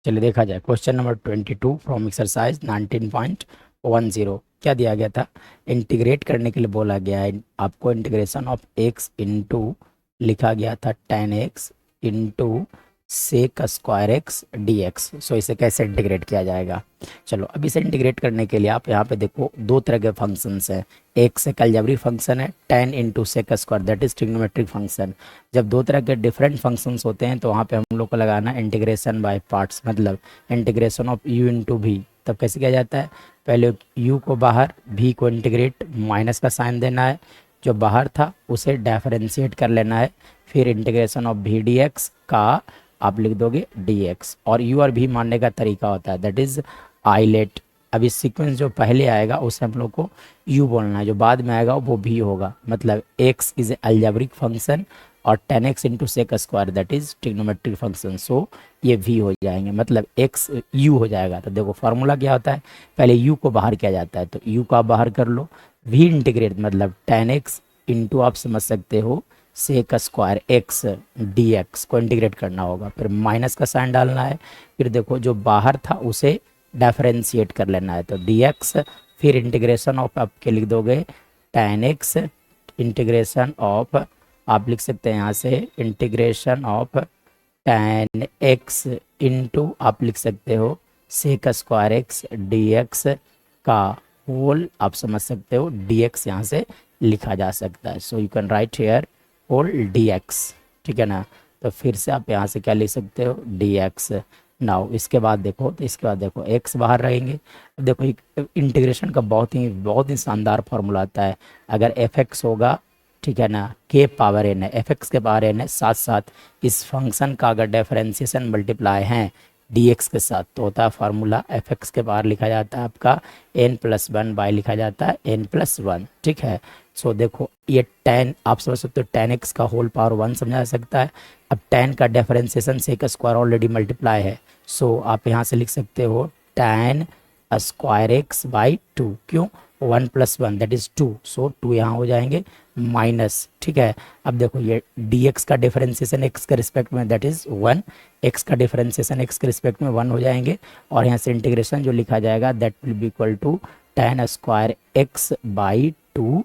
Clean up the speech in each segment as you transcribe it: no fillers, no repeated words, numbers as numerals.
चलिए देखा जाए क्वेश्चन नंबर 22 फ्रॉम एक्सरसाइज 19.10। क्या दिया गया था? इंटीग्रेट करने के लिए बोला गया है आपको इंटीग्रेशन ऑफ एक्स इंटू लिखा गया था 10x into sec square x d x. So इसे कैसे इंटीग्रेट किया जाएगा? चलो अब इसे इंटीग्रेट करने के लिए आप यहाँ पे देखो दो तरह के फंक्शंस हैं। एक सेक अलजेब्रिक फंक्शन है 10 into sec square, that is trigonometric function. जब दो तरह के डिफरेंट फंक्शंस होते हैं तो वहाँ पे हम लोग को लगाना इंटीग्रेशन बाय पार्ट्स, मतलब इंटीग्रेशन ऑफ u इंटू भी। तब कैसे किया जाता है? पहले u को बाहर, v को इंटीग्रेट, माइनस का साइन देना है, जो बाहर था उसे डिफरेंशिएट कर लेना है, फिर इंटीग्रेशन ऑफ v dx का आप लिख दोगे dx। और u और v मानने का तरीका होता है दैट इज आइलेट। अब इस सीक्वेंस जो पहले आएगा उसे हम लोग को u बोलना है, जो बाद में आएगा वो v होगा। मतलब x इज अलजेब्रिक फंक्शन और 10x into sec square that is trigonometric function. So ये v हो जाएंगे, मतलब x u हो जाएगा। तो देखो फार्मूला क्या होता है, पहले u को बाहर किया जाता है तो u को आप बाहर कर लो, v इंटीग्रेट मतलब 10x इंटू आप समझ सकते हो sec square x d x को इंटीग्रेट करना होगा, फिर माइनस का साइन डालना है, फिर देखो जो बाहर था उसे डिफरेंशिएट कर लेना है तो डी एक्स, फिर इंटीग्रेशन ऑफ आपके लिख दोगे 10x इंटीग्रेशन ऑफ आप लिख सकते हैं यहाँ से इंटीग्रेशन ऑफ 10x इंटू आप लिख सकते हो sec square x d x का होल आप समझ सकते हो dx यहाँ से लिखा जा सकता है। So you can write here whole dx, ठीक है ना। तो फिर से आप यहाँ से क्या लिख सकते हो dx। नाउ इसके बाद देखो, तो इसके बाद देखो x बाहर रहेंगे। अब देखो इंटीग्रेशन का बहुत ही शानदार फॉर्मूला आता है। अगर fx होगा, ठीक है ना, के पावर n है, fx के पावर n है, साथ साथ इस फंक्शन का अगर डिफरेंशिएशन मल्टीप्लाई है dx के साथ तो होता है फार्मूला fx के बाहर लिखा जाता है आपका n+1 बाय लिखा जाता है n+1, ठीक है। सो देखो ये 10 आप समझ सकते हो 10x का होल पावर 1 समझा जा सकता है। अब 10 का differentiation sec square already multiply है, सो आप यहाँ से लिख सकते हो 10 स्क्वायर एक्स बाई 2। क्यों? 1+1 दैट इज 2, सो 2 यहाँ हो जाएंगे माइनस, ठीक है। अब देखो ये dx का डिफरेंशिएशन x के रिस्पेक्ट में दैट इज 1, x का डिफरेंशिएशन x के रिस्पेक्ट में 1 हो जाएंगे, और यहाँ से इंटीग्रेशन जो लिखा जाएगा that will be equal to 10 square x by 2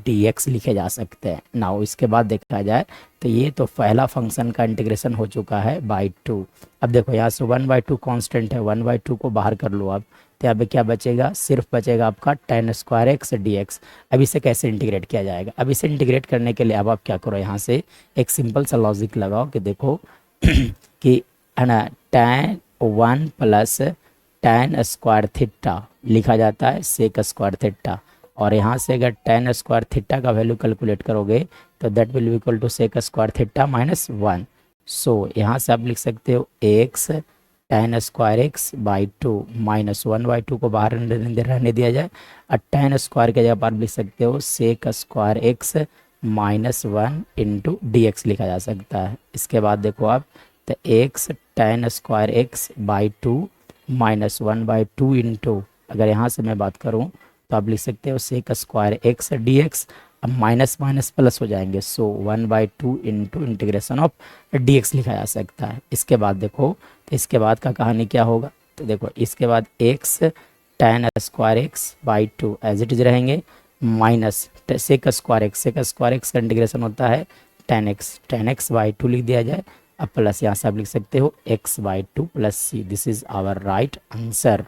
dx लिखे जा सकते हैं। नाउ इसके बाद देखा जाए तो ये तो पहला फंक्शन का इंटीग्रेशन हो चुका है बाई 2। अब देखो यहाँ से 1/2 कांस्टेंट है, 1/2 को बाहर कर लो अब, तो यहाँ पे क्या बचेगा? सिर्फ बचेगा आपका 10 स्क्वायर एक्स dx। अब इसे कैसे इंटीग्रेट किया जाएगा? अब इसे इंटीग्रेट करने के लिए अब आप क्या करो, यहाँ से एक सिंपल सा लॉजिक लगाओ कि देखो कि है ना 1 प्लस 10 स्क्वायर थीटा लिखा जाता है सेक स्क्वायर थीटा, और यहाँ से अगर 10 स्क्वायर थीटा का वैल्यू कैलकुलेट करोगे तो that will be equal to sec square theta -1। So यहाँ से आप लिख सकते हो x 10 स्क्वायर एक्स बाई 2 -1/2 को बाहर रहने दिया जाए, और 10 स्क्वायर के जगह पर आप लिख सकते हो sec square x -1 into dx लिखा जा सकता है। इसके बाद देखो आप तो x 10 square x by 2 -1/2 into, अगर यहाँ से मैं बात करूँ तो आप लिख सकते हो सेक स्क्वायर एक्स dx। अब माइनस माइनस प्लस हो जाएंगे, सो 1/2 इंटू इंटीग्रेशन ऑफ dx लिखा जा सकता है। इसके बाद देखो तो इसके बाद का कहानी क्या होगा, तो देखो इसके बाद x 10 square x by 2 as it is रहेंगे, माइनस सेक स्क्वायर एक्स का इंटीग्रेशन होता है 10x बाई 2 लिख दिया जाए। अब प्लस यहाँ से आप लिख सकते हो x/2 + c। This is our right answer.